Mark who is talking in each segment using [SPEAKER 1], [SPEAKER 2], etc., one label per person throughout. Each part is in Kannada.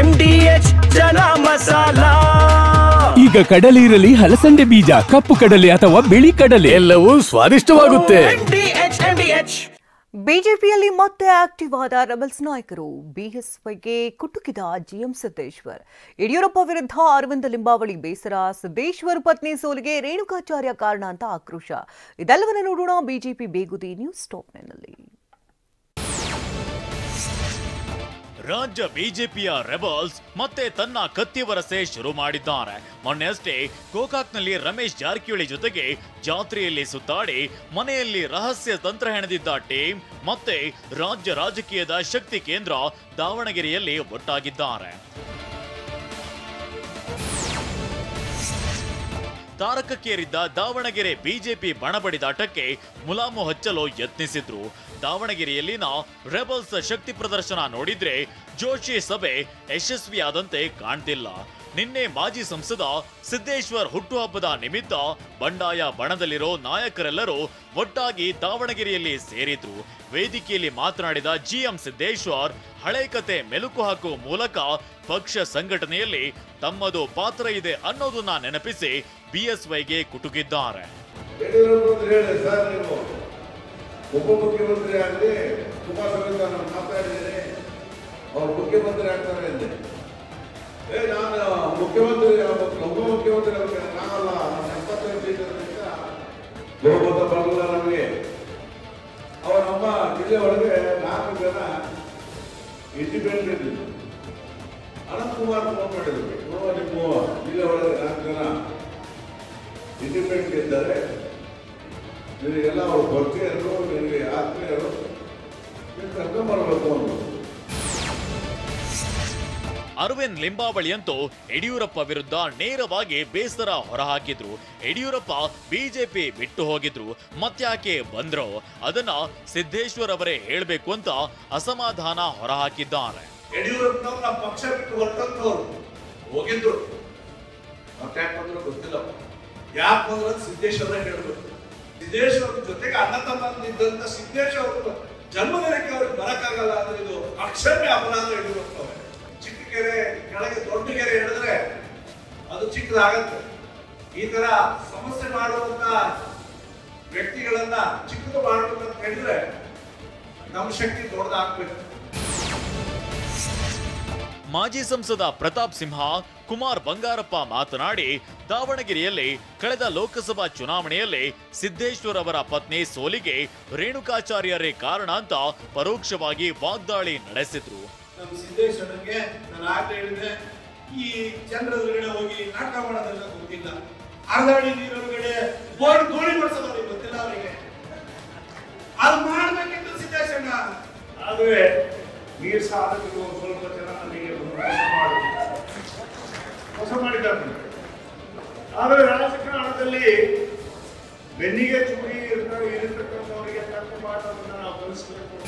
[SPEAKER 1] MDH ಜನ ಮಸಾಲ.
[SPEAKER 2] ಈಗ ಕಡಲೆ ಇರಲಿ, ಹಲಸಂದೆ ಬೀಜ, ಕಪ್ಪು ಕಡಲೆ ಅಥವಾ ಬಿಳಿ ಕಡಲೆ, ಎಲ್ಲವೂ ಸ್ವಾದಿಷ್ಟವಾಗುತ್ತೆ.
[SPEAKER 3] ಬಿಜೆಪಿಯಲ್ಲಿ ಮತ್ತೆ ಆಕ್ಟಿವ್ ಆದ ರೆಬಲ್ಸ್ ನಾಯಕರು. ಬಿಎಸ್ವೈಗೆ ಕುಟುಕಿದ ಜಿಎಂ ಸಿದ್ದೇಶ್ವರ್. ಯಡಿಯೂರಪ್ಪ ವಿರುದ್ಧ ಅರವಿಂದ ಲಿಂಬಾವಳಿ ಬೇಸರ. ಸಿದ್ದೇಶ್ವರ್ ಪತ್ನಿ ಸೋಲಿಗೆ ರೇಣುಕಾಚಾರ್ಯ ಕಾರಣ ಅಂತ ಆಕ್ರೋಶ. ಇದೆಲ್ಲವನ್ನ ನೋಡೋಣ ಬಿಜೆಪಿ ಬೇಗುದಿ ನ್ಯೂಸ್ ಟಾಪ್ನಲ್ಲಿ.
[SPEAKER 4] ರಾಜ್ಯ ಬಿಜೆಪಿಯ ರೆಬಲ್ಸ್ ಮತ್ತೆ ತನ್ನ ಕತ್ತಿವರಸೆ ಶುರು ಮಾಡಿದ್ದಾರೆ. ಮೊನ್ನೆಯಷ್ಟೇ ಗೋಕಾಕ್ನಲ್ಲಿ ರಮೇಶ್ ಜಾರಕಿಹೊಳಿ ಜೊತೆಗೆ ಜಾತ್ರೆಯಲ್ಲಿ ಸುತ್ತಾಡಿ ಮನೆಯಲ್ಲಿ ರಹಸ್ಯ ತಂತ್ರ ಹೆಣೆದಿದ್ದ ಟೀಮ್ ಮತ್ತೆ ರಾಜ್ಯ ರಾಜಕೀಯದ ಶಕ್ತಿ ಕೇಂದ್ರ ದಾವಣಗೆರೆಯಲ್ಲಿ ಒಟ್ಟಾಗಿದ್ದಾರೆ. ತಾರಕಕ್ಕೇರಿದ್ದ ದಾವಣಗೆರೆ ಬಿಜೆಪಿ ಬಣಬಡಿದಾಟಕ್ಕೆ ಮುಲಾಮು ಹಚ್ಚಲು ಯತ್ನಿಸಿದ್ರು. ದಾವಣಗೆರೆಯಲ್ಲಿನ ರೆಬಲ್ಸ್ ಶಕ್ತಿ ಪ್ರದರ್ಶನ ನೋಡಿದ್ರೆ ಜೋಶಿ ಸಭೆ ಯಶಸ್ವಿಯಾದಂತೆ ಕಾಣ್ತಿಲ್ಲ. ನಿನ್ನೆ ಮಾಜಿ ಸಂಸದ ಸಿದ್ದೇಶ್ವರ್ ಹುಟ್ಟುಹಬ್ಬದ ನಿಮಿತ್ತ ಬಂಡಾಯ ಬಣದಲ್ಲಿರೋ ನಾಯಕರೆಲ್ಲರೂ ಒಟ್ಟಾಗಿ ದಾವಣಗೆರೆಯಲ್ಲಿ ಸೇರಿದ್ರು. ವೇದಿಕೆಯಲ್ಲಿ ಮಾತನಾಡಿದ ಜಿಎಂ ಸಿದ್ದೇಶ್ವರ್ ಹಳೆ ಕತೆ ಮೆಲುಕು ಹಾಕುವ ಮೂಲಕ ಪಕ್ಷ ಸಂಘಟನೆಯಲ್ಲಿ ತಮ್ಮದು ಪಾತ್ರ ಇದೆ ಅನ್ನೋದನ್ನ ನೆನಪಿಸಿ ಬಿಎಸ್ವೈಗೆ ಕುಟುಕಿದ್ದಾರೆ.
[SPEAKER 5] ಉಪಮುಖ್ಯಮಂತ್ರಿ ಆಗಲಿ ಕುಮಾರಸ್ವಾಮಿ ನಾನು ಮಾತಾಡಿದ್ದೇನೆ, ಅವ್ರು ಮುಖ್ಯಮಂತ್ರಿ ಆಗ್ತಾರೆ ಅಂದೆ. ನಾನು ಮುಖ್ಯಮಂತ್ರಿ ಉಪಮುಖ್ಯಮಂತ್ರಿ ಆಗಲ್ಲ, ನಾನು 75 ಸೀಟರಿಂದ ಬಹುಮತ ಬರಲ್ಲ ನಮಗೆ. ಅವರ ನಮ್ಮ ಜಿಲ್ಲೆ ಒಳಗೆ 4 ಜನ ಇಂಡಿಪೆಂಡೆಂಟ್ ಇದ್ರು. ಅನಂತಕುಮಾರ್ ಫೋನ್ ಮಾಡಿದ್ರು, ನಿಮ್ಮ ಜಿಲ್ಲೆ ಒಳಗೆ 4 ಜನ ಇಂಡಿಪೆಂಡೆಂಟ್ ಇದ್ದಾರೆ, ನಿನಗೆಲ್ಲ ಅವರು ಪರಿಚಯರು, ನಿನಗೆ ಆತ್ಮೀಯರು, ನೀವು ಕರ್ಕೊಂಡು ಬರಬೇಕು ಅಂದರು.
[SPEAKER 4] ಅರವಿಂದ್ ಲಿಂಬಾವಳಿಯಂತೂ ಯಡಿಯೂರಪ್ಪ ವಿರುದ್ಧ ನೇರವಾಗಿ ಬೇಸರ ಹೊರಹಾಕಿದ್ರು. ಯಡಿಯೂರಪ್ಪ ಬಿಜೆಪಿ ಬಿಟ್ಟು ಹೋಗಿದ್ರು, ಮತ್ತ್ಯಾಕೆ ಬಂದ್ರು ಅದನ್ನ ಸಿದ್ದೇಶ್ವರ್ ಅವರೇ ಹೇಳಬೇಕು ಅಂತ ಅಸಮಾಧಾನ ಹೊರಹಾಕಿದ್ದಾರೆ.
[SPEAKER 5] ಯಡಿಯೂರಪ್ಪನವ್ರು ನಮ್ಮ ಪಕ್ಷ ಬಿಟ್ಟು ಹೊರಟಂತವ್ರು ಹೋಗಿದ್ರು, ಮತ್ತ್ಯಾಕೆ ಬಂದ್ರು ಗೊತ್ತಿಲ್ಲ. ಯಾಕೆ ಬಂದ್ರು ಸಿದ್ದೇಶ್ವರ ಹೇಳಬೇಕು. ಸಿದ್ದೇಶ್ವರ ಜೊತೆಗೆ ಅಣ್ಣ ತಮ್ಮಂದಿದ್ದಂತ ಸಿದ್ದೇಶ್ವರ ಜನ್ಮದಿನಕ್ಕೆ ಅವ್ರಿಗೆ ಬರಕ್ಕಾಗಲ್ಲ ಅಂದ್ರೆ ಇದು ಅಕ್ಷಮ್ಯ ಅಪರಾಧ. ಯಡಿಯೂರಪ್ಪ ಚಿಕ್ಕ ಕೆರೆ ಕೆಳಗೆ ದೊಡ್ಡ ಕೆರೆ ಹೇಳಿದ್ರೆ ಅದು ಚಿಕ್ಕದಾಗತ್ತೆ. ಈ ತರ ಸಮಸ್ಯೆ ಮಾಡುವಂತ ವ್ಯಕ್ತಿಗಳನ್ನ ಚಿಕ್ಕದು ಮಾಡಬೇಕು ಅಂತ ಹೇಳಿದ್ರೆ ನಮ್ಮ ಶಕ್ತಿ ದೊಡ್ಡದಾಗಬೇಕು.
[SPEAKER 4] ಮಾಜಿ ಸಂಸದ ಪ್ರತಾಪ್ ಸಿಂಹ, ಕುಮಾರ್ ಬಂಗಾರಪ್ಪ ಮಾತನಾಡಿ ದಾವಣಗೆರೆಯಲ್ಲಿ ಕಳೆದ ಲೋಕಸಭಾ ಚುನಾವಣೆಯಲ್ಲಿ ಸಿದ್ದೇಶ್ವರ್ ಅವರ ಪತ್ನಿ ಸೋಲಿಗೆ ರೇಣುಕಾಚಾರ್ಯರೇ ಕಾರಣ ಅಂತ ಪರೋಕ್ಷವಾಗಿ ವಾಗ್ದಾಳಿ ನಡೆಸಿದ್ರು.
[SPEAKER 5] ನಮ್ಮ ಸಿದ್ದೇಶ್ವರನಿಗೆ ನಾನು ಆಗ್ಲೇ ಹೇಳಿದೆ, ಈ ಚಂದ್ರದೊಳಗಡೆ ಹೋಗಿ ನಾಟಕ ಮಾಡೋದೆಲ್ಲ ಗೊತ್ತಿಲ್ಲ, ಅರ್ಧಾಡಿ ನೀರೊಳಗಡೆ ಬೋರ್ಡ್ ಗೋಳಿ ಮಾಡಿಸೋದು ಗೊತ್ತಿಲ್ಲ ಅವರಿಗೆ. ಅದು ಮಾಡ್ಬೇಕಿತ್ತು ಸಿದ್ದೇಶ್ವರನ. ಆದ್ರೆ ನೀರು ಸಾಧಕರು ಸ್ವಲ್ಪ ಜನ ನನಗೆ ಮೋಸ ಮಾಡಿದ್ದಾರೆ. ಆದರೆ ರಾಜಕಾರಣದಲ್ಲಿ ಬೆನ್ನಿಗೆ ಚೂರಿ ಇರತಕ್ಕಂಥವರಿಗೆ ತಕ್ಕ ಮಾಡೋದನ್ನ ನಾವು ಕಲಿಸಬೇಕು.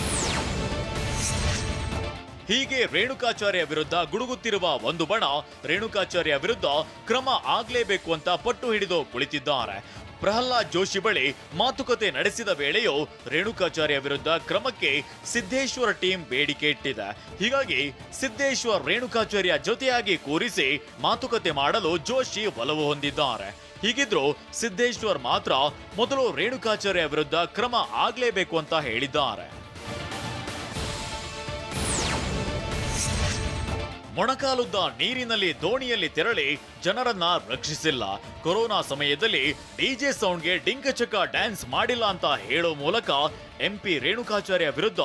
[SPEAKER 4] ಹೀಗೆ ರೇಣುಕಾಚಾರ್ಯ ವಿರುದ್ಧ ಗುಡುಗುತ್ತಿರುವ ಒಂದು ಬಣ ರೇಣುಕಾಚಾರ್ಯ ವಿರುದ್ಧ ಕ್ರಮ ಆಗ್ಲೇಬೇಕು ಅಂತ ಪಟ್ಟು ಹಿಡಿದು ಕುಳಿತಿದ್ದಾರೆ. ಪ್ರಹ್ಲಾದ್ ಜೋಶಿ ಬಳಿ ಮಾತುಕತೆ ನಡೆಸಿದ ವೇಳೆಯೂ ರೇಣುಕಾಚಾರ್ಯ ವಿರುದ್ಧ ಕ್ರಮಕ್ಕೆ ಸಿದ್ದೇಶ್ವರ ಟೀಮ್ ಬೇಡಿಕೆ ಇಟ್ಟಿದೆ. ಹೀಗಾಗಿ ಸಿದ್ದೇಶ್ವರ್ ರೇಣುಕಾಚಾರ್ಯ ಜೊತೆಯಾಗಿ ಕೂರಿಸಿ ಮಾತುಕತೆ ಮಾಡಲು ಜೋಶಿ ಒಲವು ಹೊಂದಿದ್ದಾರೆ. ಹೀಗಿದ್ರು ಸಿದ್ದೇಶ್ವರ್ ಮಾತ್ರ ಮೊದಲು ರೇಣುಕಾಚಾರ್ಯ ವಿರುದ್ಧ ಕ್ರಮ ಆಗ್ಲೇಬೇಕು ಅಂತ ಹೇಳಿದ್ದಾರೆ. ಮೊಣಕಾಲುದ್ದ ನೀರಿನಲ್ಲಿ ದೋಣಿಯಲ್ಲಿ ತೆರಳಿ ಜನರನ್ನ ರಕ್ಷಿಸಿಲ್ಲ. ಕೊರೋನಾ ಸಮಯದಲ್ಲಿ ಡಿಜೆ ಸೌಂಡ್ಗೆ ಡಿಂಕಚಕ ಡ್ಯಾನ್ಸ್ ಮಾಡಿಲ್ಲ ಅಂತ ಹೇಳೋ ಮೂಲಕ ಎಂಪಿ ರೇಣುಕಾಚಾರ್ಯ ವಿರುದ್ಧ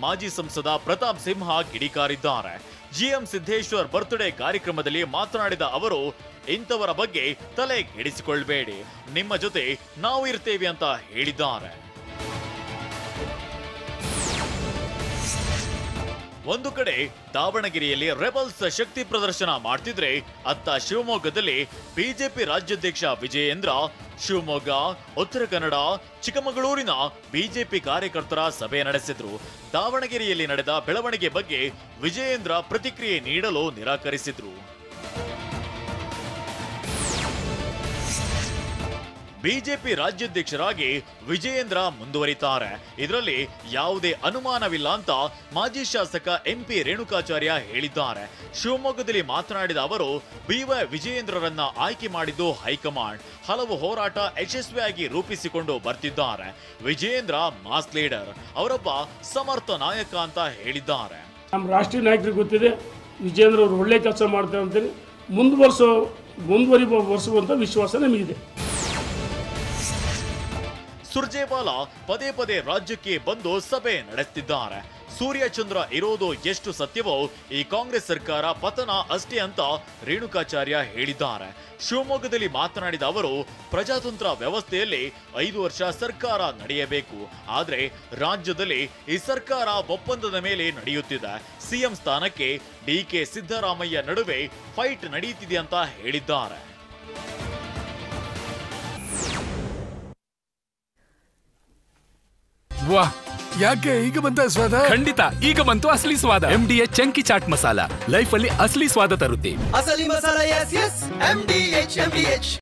[SPEAKER 4] ಮಾಜಿ ಸಂಸದ ಪ್ರತಾಪ್ ಸಿಂಹ ಕಿಡಿಕಾರಿದ್ದಾರೆ. ಜಿಎಂ ಸಿದ್ದೇಶ್ವರ್ ಬರ್ತ್ಡೇ ಕಾರ್ಯಕ್ರಮದಲ್ಲಿ ಮಾತನಾಡಿದ ಅವರು, ಇಂಥವರ ಬಗ್ಗೆ ತಲೆ ಕೆಡಿಸಿಕೊಳ್ಬೇಡಿ, ನಿಮ್ಮ ಜೊತೆ ನಾವು ಇರ್ತೇವೆ ಅಂತ ಹೇಳಿದ್ದಾರೆ. ಒಂದು ಕಡೆ ದಾವಣಗೆರೆಯಲ್ಲಿ ರೆಬಲ್ಸ್ ಶಕ್ತಿ ಪ್ರದರ್ಶನ ಮಾಡ್ತಿದ್ರೆ, ಅತ್ತ ಶಿವಮೊಗ್ಗದಲ್ಲಿ ಬಿಜೆಪಿ ರಾಜ್ಯಾಧ್ಯಕ್ಷ ವಿಜಯೇಂದ್ರ ಶಿವಮೊಗ್ಗ, ಉತ್ತರ ಕನ್ನಡ, ಚಿಕ್ಕಮಗಳೂರಿನ ಬಿಜೆಪಿ ಕಾರ್ಯಕರ್ತರ ಸಭೆ ನಡೆಸಿದ್ರು. ದಾವಣಗೆರೆಯಲ್ಲಿ ನಡೆದ ಬೆಳವಣಿಗೆ ಬಗ್ಗೆ ವಿಜಯೇಂದ್ರ ಪ್ರತಿಕ್ರಿಯೆ ನೀಡಲು ನಿರಾಕರಿಸಿದ್ರು. ಬಿಜೆಪಿ ರಾಜ್ಯಾಧ್ಯಕ್ಷರಾಗಿ ವಿಜಯೇಂದ್ರ ಮುಂದುವರಿತಾರೆ. ಇದರಲ್ಲಿ ಯಾವುದೇ ಅನುಮಾನವಿಲ್ಲ ಅಂತ ಮಾಜಿ ಶಾಸಕ ಎಂಪಿ ರೇಣುಕಾಚಾರ್ಯ ಹೇಳಿದ್ದಾರೆ. ಶಿವಮೊಗ್ಗದಲ್ಲಿ ಮಾತನಾಡಿದ ಅವರು, ಬಿವೈ ವಿಜಯೇಂದ್ರರನ್ನ ಆಯ್ಕೆ ಮಾಡಿದ್ದು ಹೈಕಮಾಂಡ್. ಹಲವು ಹೋರಾಟ ಯಶಸ್ವಿಯಾಗಿ ರೂಪಿಸಿಕೊಂಡು ಬರ್ತಿದ್ದಾರೆ. ವಿಜಯೇಂದ್ರ ಮಾಸ್ ಲೀಡರ್, ಅವರೊಬ್ಬ ಸಮರ್ಥ ನಾಯಕ ಅಂತ ಹೇಳಿದ್ದಾರೆ.
[SPEAKER 6] ನಮ್ಮ ರಾಷ್ಟ್ರೀಯ ನಾಯಕರಿಗೆ ಗೊತ್ತಿದೆ, ವಿಜಯೇಂದ್ರ ಅವರು ಒಳ್ಳೆ ಕೆಲಸ ಮಾಡ್ತಾರೆ ಅಂತೇಳಿ ಮುಂದುವರಿಸುವಂತ ವಿಶ್ವಾಸ ನಮಗಿದೆ.
[SPEAKER 4] ಸುರ್ಜೇವಾಲಾ ಪದೇ ಪದೇ ರಾಜ್ಯಕ್ಕೆ ಬಂದು ಸಭೆ ನಡೆಸುತ್ತಿದ್ದಾರೆ. ಸೂರ್ಯಚಂದ್ರ ಇರೋದು ಎಷ್ಟು ಸತ್ಯವೋ ಈ ಕಾಂಗ್ರೆಸ್ ಸರ್ಕಾರ ಪತನ ಅಷ್ಟೇ ಅಂತ ರೇಣುಕಾಚಾರ್ಯ ಹೇಳಿದ್ದಾರೆ. ಶಿವಮೊಗ್ಗದಲ್ಲಿ ಮಾತನಾಡಿದ ಅವರು, ಪ್ರಜಾತಂತ್ರ ವ್ಯವಸ್ಥೆಯಲ್ಲಿ 5 ವರ್ಷ ಸರ್ಕಾರ ನಡೆಯಬೇಕು. ಆದರೆ ರಾಜ್ಯದಲ್ಲಿ ಈ ಸರ್ಕಾರ ಒಪ್ಪಂದದ ಮೇಲೆ ನಡೆಯುತ್ತಿದೆ. ಸಿಎಂ ಸ್ಥಾನಕ್ಕೆ ಡಿಕೆ ಸಿದ್ದರಾಮಯ್ಯ ನಡುವೆ ಫೈಟ್ ನಡೆಯುತ್ತಿದೆ ಅಂತ ಹೇಳಿದ್ದಾರೆ.
[SPEAKER 7] ವಾಹ್, ಯಾಕೆ ಈಗ ಬಂತ ಸ್ವಾದ?
[SPEAKER 2] ಖಂಡಿತ ಈಗ ಬಂತು ಅಸಲಿ ಸ್ವಾದ. MDH chunky chaat masala life ಅಲ್ಲಿ ಅಸಲಿ ಸ್ವಾದ ತರುತ್ತೆ.
[SPEAKER 1] ಅಸಲಿ ಮಸಾಲ, ಎಸ್ ಎಸ್ MDH.